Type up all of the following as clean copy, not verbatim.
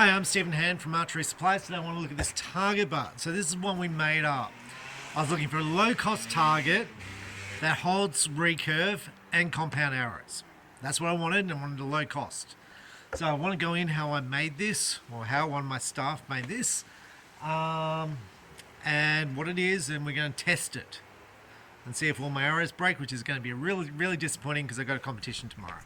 Hi, I'm Stephen Hand from Archery Supplies. Today I want to look at this target bar. So this is one we made up. I was looking for a low-cost target that holds recurve and compound arrows. That's what I wanted, and I wanted a low cost. So I want to go in how I made this, or how one of my staff made this, and what it is, and we're going to test it and see if all my arrows break, which is going to be really, really disappointing because I've got a competition tomorrow.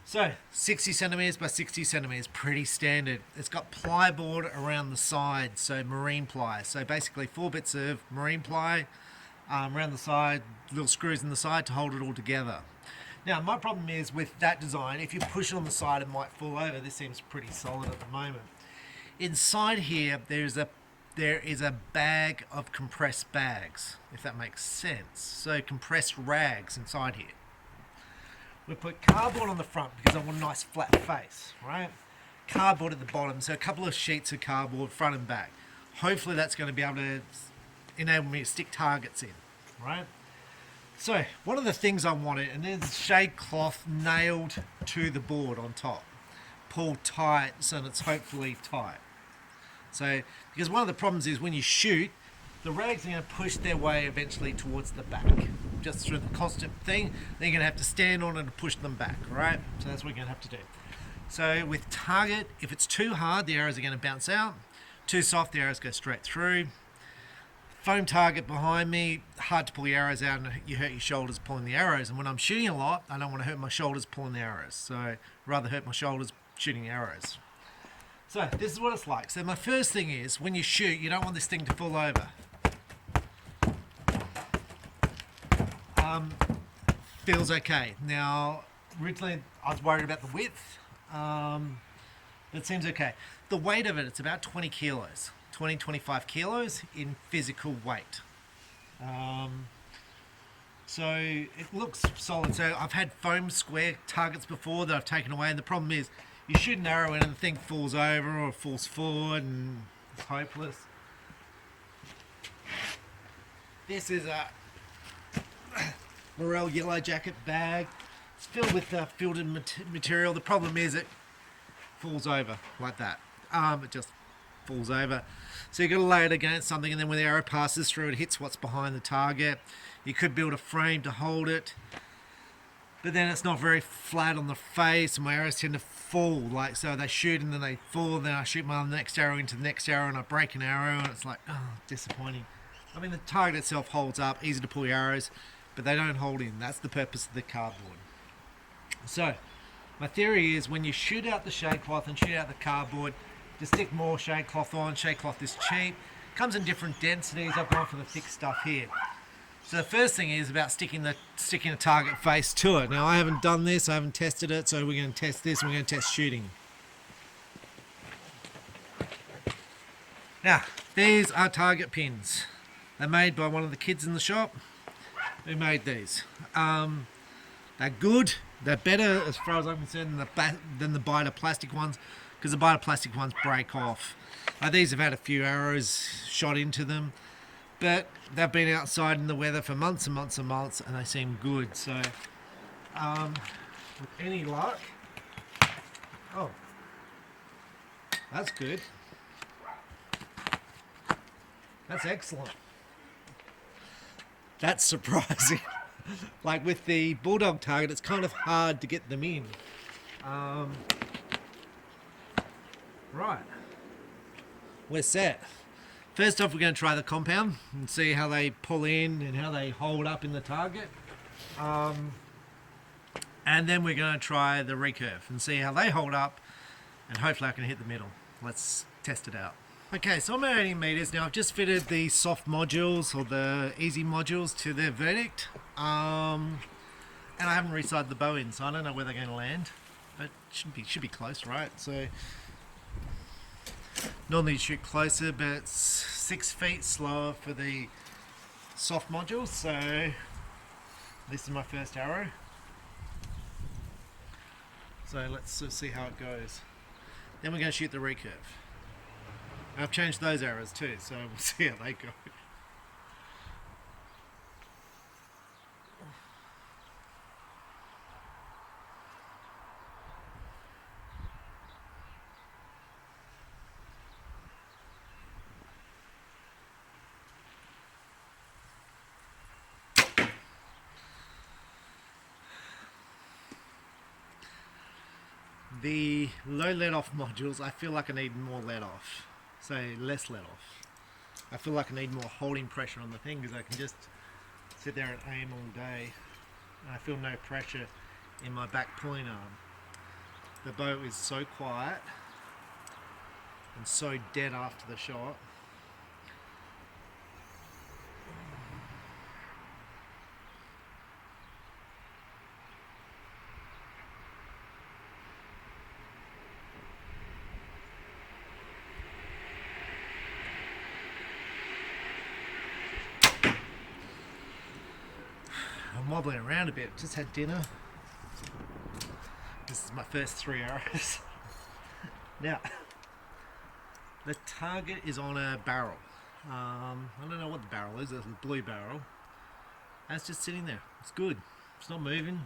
So 60 centimeters by 60 centimeters, pretty standard. It's got ply board around the side, so marine ply. So basically 4 bits of marine ply around the side, little screws in the side to hold it all together. Now my problem is with that design, if you push it on the side it might fall over. This seems pretty solid at the moment. Inside here there is a bag of compressed bags, if that makes sense. So compressed rags inside here. We put cardboard on the front because I want a nice flat face, right? Cardboard at the bottom, so a couple of sheets of cardboard front and back. Hopefully that's going to be able to enable me to stick targets in, right? So one of the things I wanted, and there's shade cloth nailed to the board on top. Pulled tight so that it's hopefully tight. So, because one of the problems is when you shoot, the rags are going to push their way eventually towards the back. Just through the constant thing, then you're going to have to stand on it and push them back, right? So that's what you're going to have to do. So with target, if it's too hard, the arrows are going to bounce out. Too soft, the arrows go straight through. Foam target behind me, hard to pull the arrows out and you hurt your shoulders pulling the arrows. And when I'm shooting a lot, I don't want to hurt my shoulders pulling the arrows. So I'd rather hurt my shoulders shooting the arrows. So this is what it's like. So my first thing is, when you shoot, you don't want this thing to fall over. Feels okay. Now, originally I was worried about the width, but it seems okay. The weight of it, it's about 20 kilos, 25 kilos in physical weight. So it looks solid. So I've had foam square targets before that I've taken away, and the problem is you shoot an arrow in and the thing falls over or falls forward and it's hopeless. This is a Morel yellow jacket bag. It's filled with filtered material. The problem is it falls over like that. It just falls over. So you've got to lay it against something, and then when the arrow passes through, it hits what's behind the target. You could build a frame to hold it, but then it's not very flat on the face, and my arrows tend to fall. Like, so they shoot and then they fall, then I shoot my next arrow into the next arrow and I break an arrow, and it's like, oh, disappointing. I mean, the target itself holds up, easy to pull your arrows, but they don't hold in. That's the purpose of the cardboard. So my theory is when you shoot out the shade cloth and shoot out the cardboard, just stick more shade cloth on. Shade cloth is cheap, comes in different densities. I've gone for the thick stuff here. So the first thing is about sticking a target face to it. Now I haven't done this, I haven't tested it, so we're going to test this, we're going to test shooting. Now these are target pins. They're made by one of the kids in the shop who made these. They're good. They're better as far as I'm concerned than the Biter plastic ones, because the Biter plastic ones break off. These have had a few arrows shot into them, but they've been outside in the weather for months and months and months, and they seem good. So with any luck, oh, that's good. That's excellent. That's surprising. Like with the bulldog target, it's kind of hard to get them in. Right. We're set. First off, we're going to try the compound and see how they pull in and how they hold up in the target. And then we're going to try the recurve and see how they hold up, and hopefully I can hit the middle. Let's test it out. Okay, so I'm at 80 meters now. I've just fitted the soft modules or the easy modules to their verdict. And I haven't resighted the bow in, so I don't know where they're going to land. But it should be close, right? So normally you shoot closer, but it's 6 feet slower for the soft modules. So this is my first arrow. So let's see how it goes. Then we're going to shoot the recurve. I've changed those arrows too, so we'll see how they go. The low let off modules, I feel like I need more let off. So less let off. I feel like I need more holding pressure on the thing because I can just sit there and aim all day. And I feel no pressure in my back pulling arm. The bow is so quiet and so dead after the shot. I'm wobbling around a bit, just had dinner. This is my first 3 arrows. Now, the target is on a barrel. I don't know what the barrel is, it's a blue barrel. And it's just sitting there, it's good. It's not moving.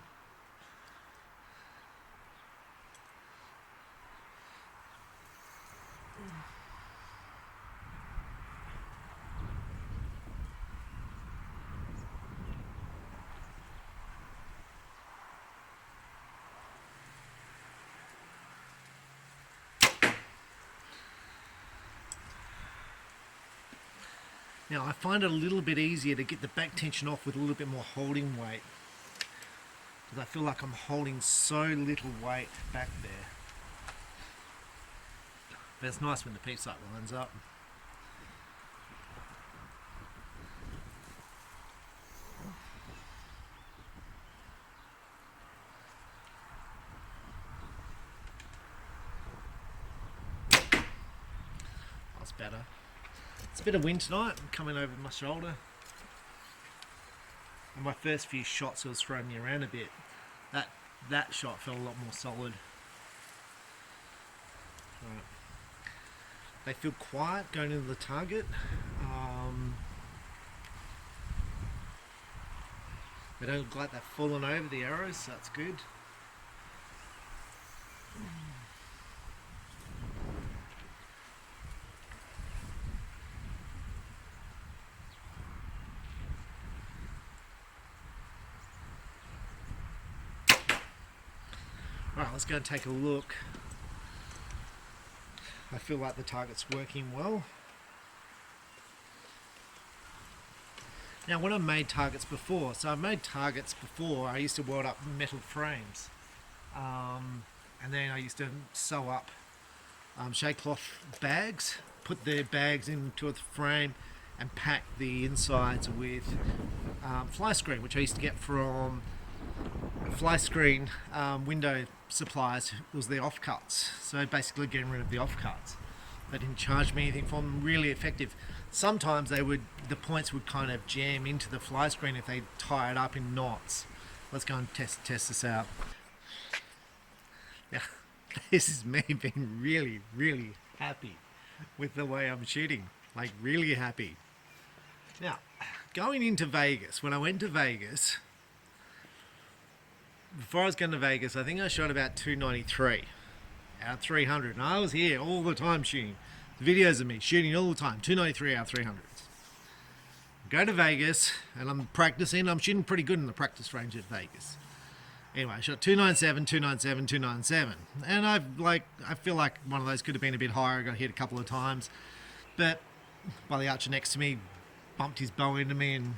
Now I find it a little bit easier to get the back tension off with a little bit more holding weight, because I feel like I'm holding so little weight back there. But it's nice when the piece sight lines up. That's better. It's a bit of wind tonight, coming over my shoulder. And my first few shots was throwing me around a bit. That shot felt a lot more solid. Right. They feel quiet going into the target. They don't look like they're falling over the arrows, so that's good. Right, let's go and take a look. I feel like the target's working well. Now, when I've made targets before, I used to weld up metal frames. And then I used to sew up shade cloth bags, put the bags into a frame and pack the insides with fly screen, which I used to get from fly screen window suppliers. It was the offcuts, so basically getting rid of the offcuts. They didn't charge me anything for them. Really effective. Sometimes the points would kind of jam into the fly screen if they tie it up in knots. Let's go and test this out. Now, this is me being really happy with the way I'm shooting. Like, really happy. Now, going into Vegas, when I went to Vegas, before I was going to Vegas, I think I shot about 293 out of 300. And I was here all the time shooting. The videos of me shooting all the time, 293 out of 300s. Go to Vegas, and I'm practicing. I'm shooting pretty good in the practice range at Vegas. Anyway, I shot 297, 297, 297. And I feel like one of those could have been a bit higher. I got hit a couple of times. But while the archer next to me bumped his bow into me and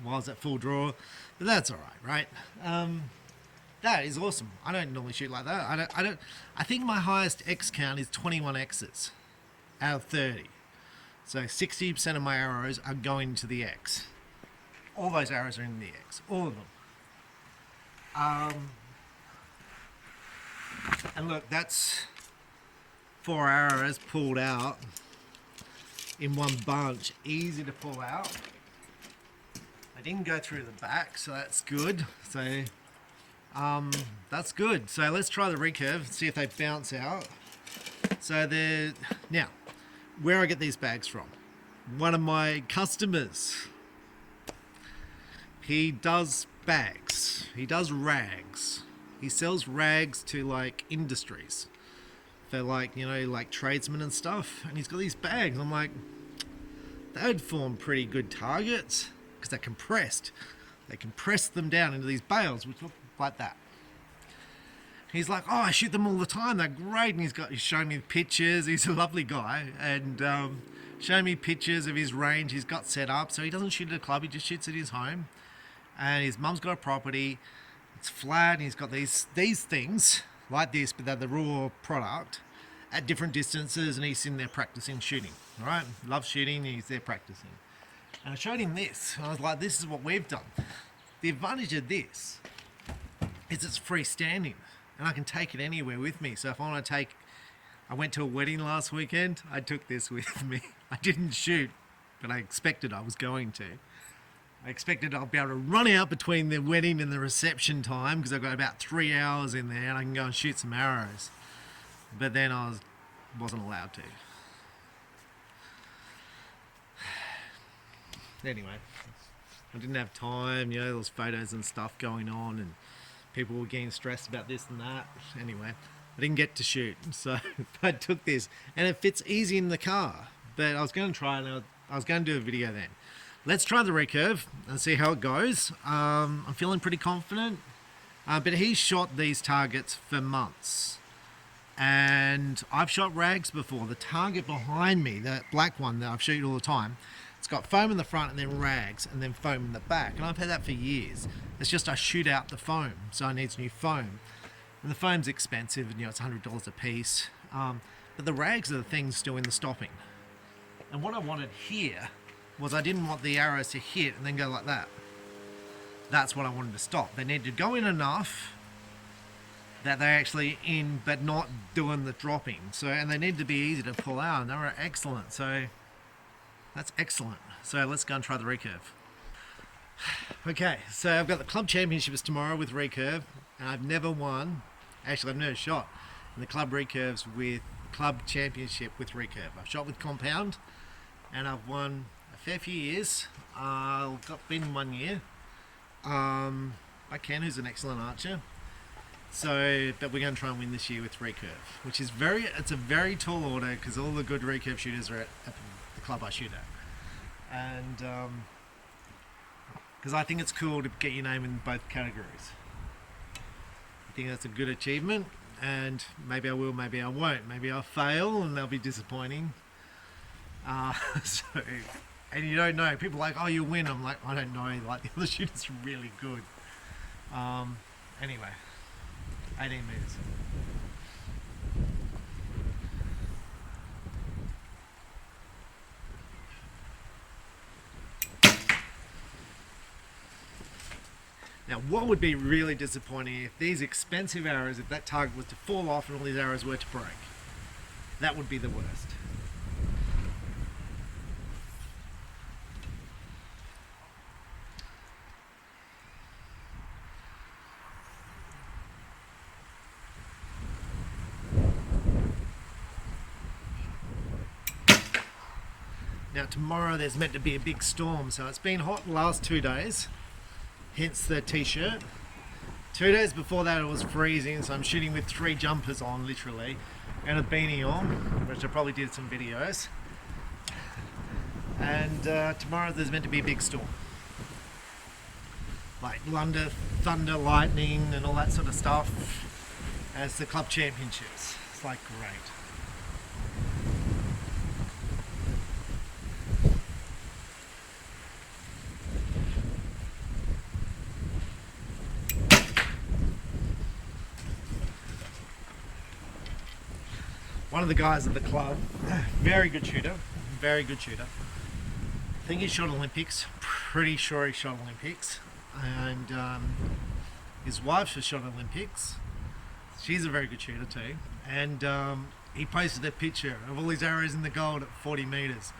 while I was at full draw. But that's all right, right? That is awesome. I don't normally shoot like that. I think my highest X count is 21 X's out of 30. So 60% of my arrows are going to the X. All those arrows are in the X. All of them. And look, that's 4 arrows pulled out in one bunch. Easy to pull out. I didn't go through the back, so that's good. So that's good. So let's try the recurve, see if they bounce out. So now, where I get these bags from, one of my customers, he does bags, he does rags, he sells rags to like industries for like, you know, like tradesmen and stuff, and he's got these bags. I'm like, they would form pretty good targets because they're compressed. They compress them down into these bales which look like that. he's like, oh, I shoot them all the time. They're great. And he's showing me pictures. He's a lovely guy. And showing me pictures of his range he's got set up. So he doesn't shoot at a club. He just shoots at his home. And his mum's got a property. It's flat. And he's got these things like this, but they're the raw product at different distances. And he's sitting there practicing shooting. All right? Loves shooting. He's there practicing. And I showed him this. And I was like, this is what we've done. The advantage of this is it's freestanding. And I can take it anywhere with me. So if I want to I went to a wedding last weekend, I took this with me. I didn't shoot, but I expected I was going to. I expected I'll be able to run out between the wedding and the reception time because I've got about 3 hours in there and I can go and shoot some arrows. But then I wasn't allowed to. Anyway, I didn't have time, there was photos and stuff going on and people were getting stressed about this and that. Anyway, I didn't get to shoot, so I took this. And it fits easy in the car. But I was going to try it, I was going to do a video then. Let's try the Recurve and see how it goes. I'm feeling pretty confident. But he's shot these targets for months. And I've shot rags before. The target behind me, that black one that I've shot all the time, it's got foam in the front and then rags and then foam in the back. And I've had that for years. It's just I shoot out the foam, so I need new foam. And the foam's expensive, and it's $100 a piece. But the rags are the things doing the stopping. And what I wanted here was I didn't want the arrows to hit and then go like that. That's what I wanted to stop. They need to go in enough that they're actually in, but not doing the dropping. So, and they need to be easy to pull out, and they were excellent. So that's excellent. So let's go and try the Recurve. Okay, so I've got the club championships tomorrow with Recurve, and I've never won. Actually, I've never shot in the club Recurves with club championship with Recurve. I've shot with compound, and I've won a fair few years. I've been 1 year. By Ken, who's an excellent archer. So, but we're going to try and win this year with Recurve, which is it's a very tall order because all the good Recurve shooters are at the club I shoot at. And because I think it's cool to get your name in both categories. I think that's a good achievement, and maybe I will, maybe I won't. Maybe I'll fail and they'll be disappointing. And you don't know. People are like, oh, you win. I'm like, I don't know. Like, the other shooter's really good. Anyway, 18 meters. Now, what would be really disappointing if these expensive arrows, if that target was to fall off and all these arrows were to break? That would be the worst. Now, tomorrow there's meant to be a big storm, so it's been hot the last 2 days. Hence the t-shirt. 2 days before that it was freezing, so I'm shooting with 3 jumpers on, literally, and a beanie on, which I probably did some videos. And tomorrow there's meant to be a big storm. Like thunder, lightning, and all that sort of stuff. As the club championships. It's like great. One of the guys at the club, very good shooter. I think he shot Olympics, pretty sure he shot Olympics. And his wife has shot Olympics. She's a very good shooter too. And he posted a picture of all his arrows in the gold at 40 meters.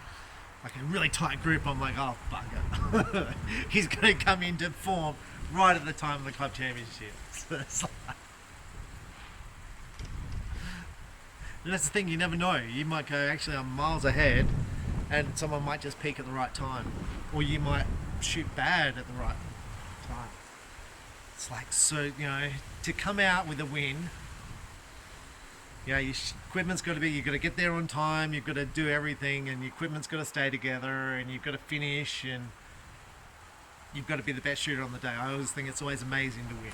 Like a really tight group. I'm like, oh, bugger. He's going to come into form right at the time of the club championship. So it's like, and that's the thing, you never know. You might go, actually, I'm miles ahead, and someone might just peak at the right time. Or you might shoot bad at the right time. It's like, so, to come out with a win, your equipment's got to be, you've got to get there on time, you've got to do everything, and your equipment's got to stay together, and you've got to finish, and you've got to be the best shooter on the day. I always think it's always amazing to win.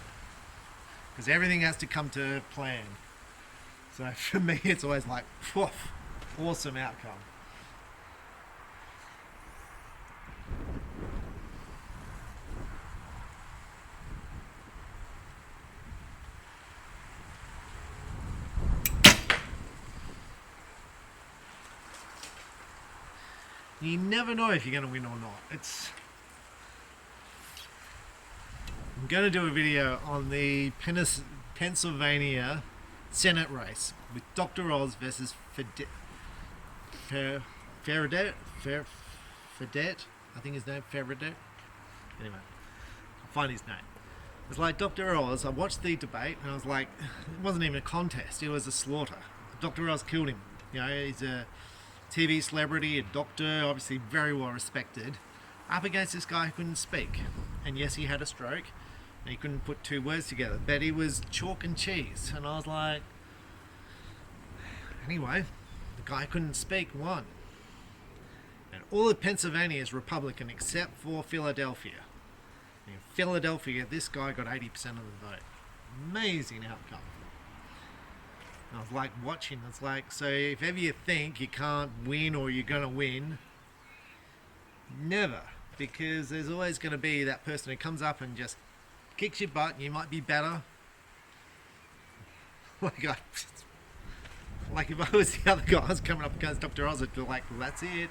because everything has to come to plan. So for me, it's always like, woof, awesome outcome. You never know if you're going to win or not. I'm going to do a video on the Pennsylvania Senate race with Dr. Oz versus Faradet. I think his name, Faradet. Anyway, I'll find his name. It's like Dr. Oz. I watched the debate and I was like, it wasn't even a contest. It was a slaughter. Dr. Oz killed him. You know, he's a TV celebrity, a doctor, obviously very well respected, up against this guy who couldn't speak. And yes, he had a stroke, and he couldn't put two words together, but he was chalk and cheese. And I was like, anyway, the guy who couldn't speak won. And all of Pennsylvania is Republican except for Philadelphia. And in Philadelphia, this guy got 80% of the vote. Amazing outcome. And I was like watching, it's like, so if ever you think you can't win or you're going to win, never. Because there's always going to be that person who comes up and just kicks your butt and you might be better. Like if I was the other guys coming up against Dr. Oz, I'd be like, well, that's it.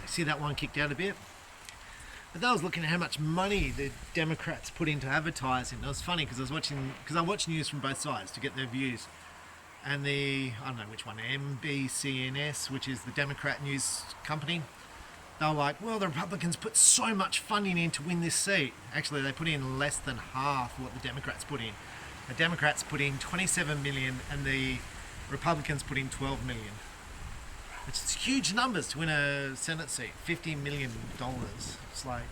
See that one kicked out a bit? But I was looking at how much money the Democrats put into advertising. It was funny because I watch news from both sides to get their views. And I don't know which one, MBCNS, which is the Democrat news company, they were like, well, the Republicans put so much funding in to win this seat. Actually, they put in less than half what the Democrats put in. The Democrats put in 27 million and the Republicans put in 12 million. It's huge numbers to win a Senate seat, $50 million. It's like,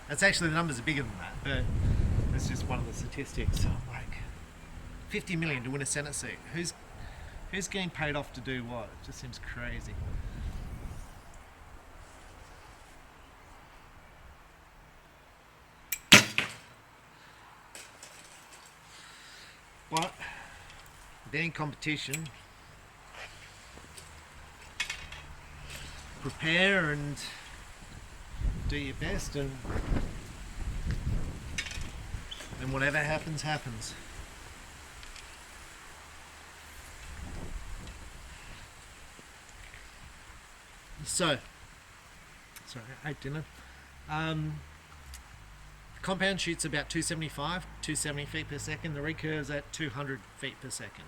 that's actually, the numbers are bigger than that, but it's just one of the statistics. So I'm like, 50 million to win a Senate seat. Who's getting paid off to do what? It just seems crazy. But being competition, prepare and do your best, and whatever happens, happens. So, sorry, I ate dinner. Compound shoots about 270 feet per second. The recurve's at 200 feet per second.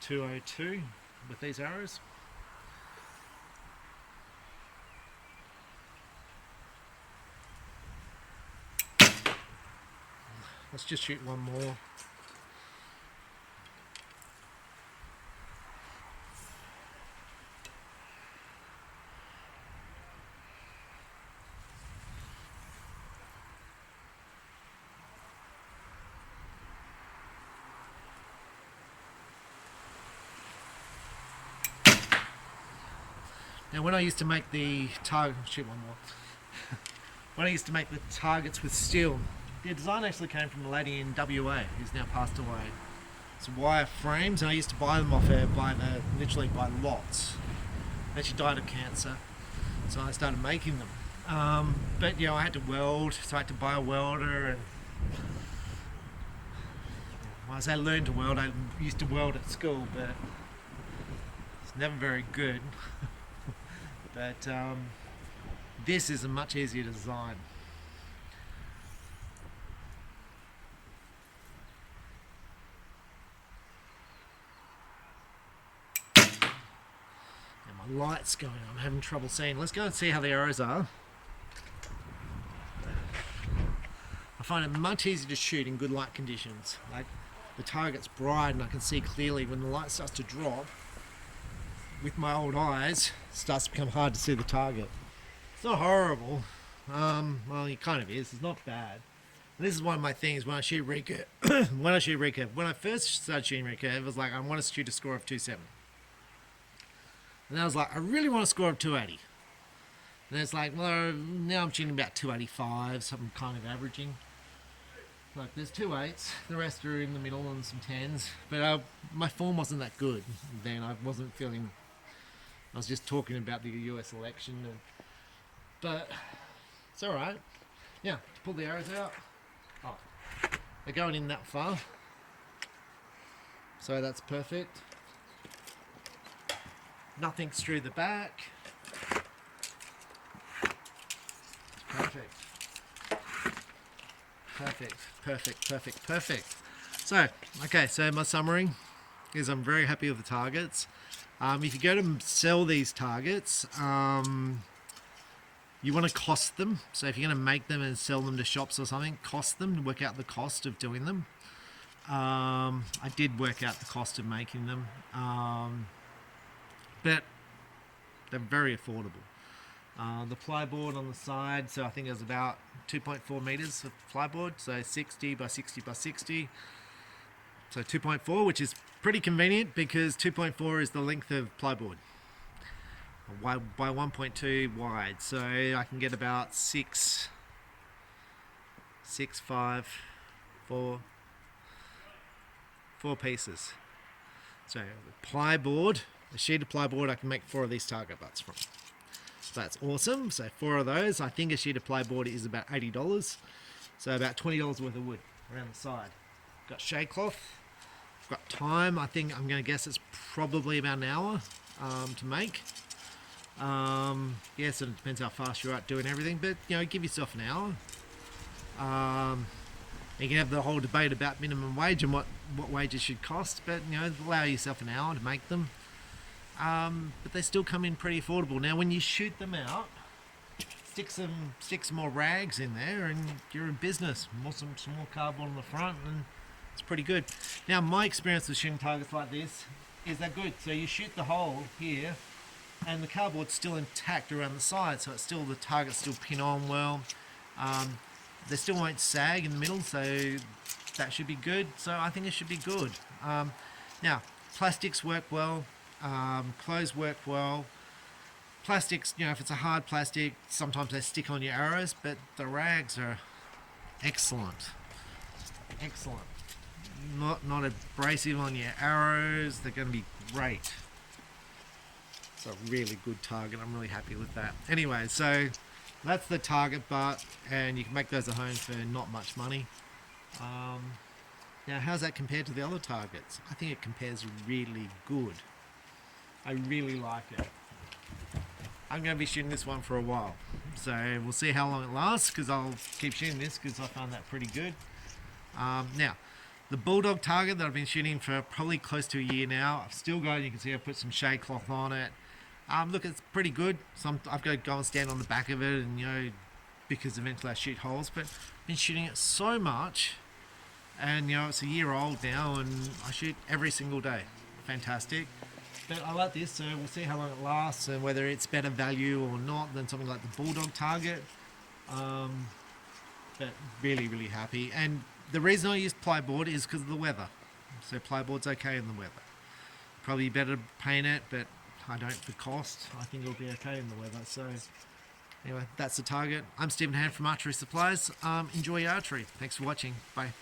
202 with these arrows. Let's just shoot one more. Now when I used to make the target, shoot one more. When I used to make the targets with steel, the design actually came from a lady in WA who's now passed away. It's wire frames, and I used to buy them off her literally by lots. Then she died of cancer, so I started making them. But you know, I had to weld, so I had to buy a welder, and as I learned to weld, I used to weld at school, but it's never very good. But this is a much easier design. And my light's going, I'm having trouble seeing. Let's go and see how the arrows are. I find it much easier to shoot in good light conditions. Like, the target's bright and I can see clearly. When the light starts to drop, with my old eyes, it starts to become hard to see the target. It's not horrible. Well, it kind of is. It's not bad. And this is one of my things when I shoot recurve. When I first started shooting recurve, it was like I want to shoot a score of 270. And I was like, I really want to score of 280. And it's like, well, now I'm shooting about 285, so I'm kind of averaging. Like, there's 2.8s, the rest are in the middle and some 10s. But my form wasn't that good then. I wasn't feeling. I was just talking about the US election. But it's alright. Yeah, to pull the arrows out. Oh, they're going in that far. So that's perfect. Nothing's through the back. Perfect. Perfect, perfect, perfect, perfect. So, okay, so my summary is I'm very happy with the targets. If you go to sell these targets, you want to cost them. So if you're going to make them and sell them to shops or something, cost them to work out the cost of doing them. I did work out the cost of making them, but they're very affordable. The plyboard on the side, so I think it was about 2.4 meters of plyboard, so 60 by 60 by 60. So 2.4, which is pretty convenient because 2.4 is the length of plyboard by 1.2 wide. So I can get about 6, 5, 4 pieces. So plyboard, a sheet of plyboard, I can make 4 of these target butts from. So that's awesome. So 4 of those. I think a sheet of plyboard is about $80. So about $20 worth of wood around the side. Got shade cloth. Got time. I think I'm going to guess it's probably about an hour to make. Yes, it depends how fast you're at doing everything, but you know, give yourself an hour. You can have the whole debate about minimum wage and what wages should cost, but you know, allow yourself an hour to make them. But they still come in pretty affordable. Now, when you shoot them out, stick some more rags in there, and you're in business. Some more cardboard on the front, and it's pretty good. Now, my experience with shooting targets like this is they're good. So you shoot the hole here, and the cardboard's still intact around the side, so it's still the target's still pin on well. They still won't sag in the middle, so that should be good. So I think it should be good. Now, plastics work well. Clothes work well. Plastics, you know, if it's a hard plastic, sometimes they stick on your arrows, but the rags are excellent. Excellent. Not abrasive on your arrows. They're going to be great. It's a really good target. I'm really happy with that. Anyway, so that's the target butt, and you can make those at home for not much money. Now, how's that compared to the other targets? I think it compares really good. I really like it. I'm going to be shooting this one for a while, so we'll see how long it lasts, because I'll keep shooting this because I found that pretty good. Now, the Bulldog target that I've been shooting for probably close to a year now, I've still got, you can see I put some shade cloth on it. Look, it's pretty good. I've got to go and stand on the back of it, and you know, because eventually I shoot holes, but I've been shooting it so much, and you know, it's a year old now, and I shoot every single day. Fantastic. But I like this, so we'll see how long it lasts and whether it's better value or not than something like the Bulldog target. But really, really happy. And the reason I use plyboard is because of the weather. So plyboard's okay in the weather. Probably better to paint it, but I don't for cost. I think it'll be okay in the weather. So anyway, that's the target. I'm Stephen Hand from Archery Supplies. Enjoy your archery. Thanks for watching. Bye.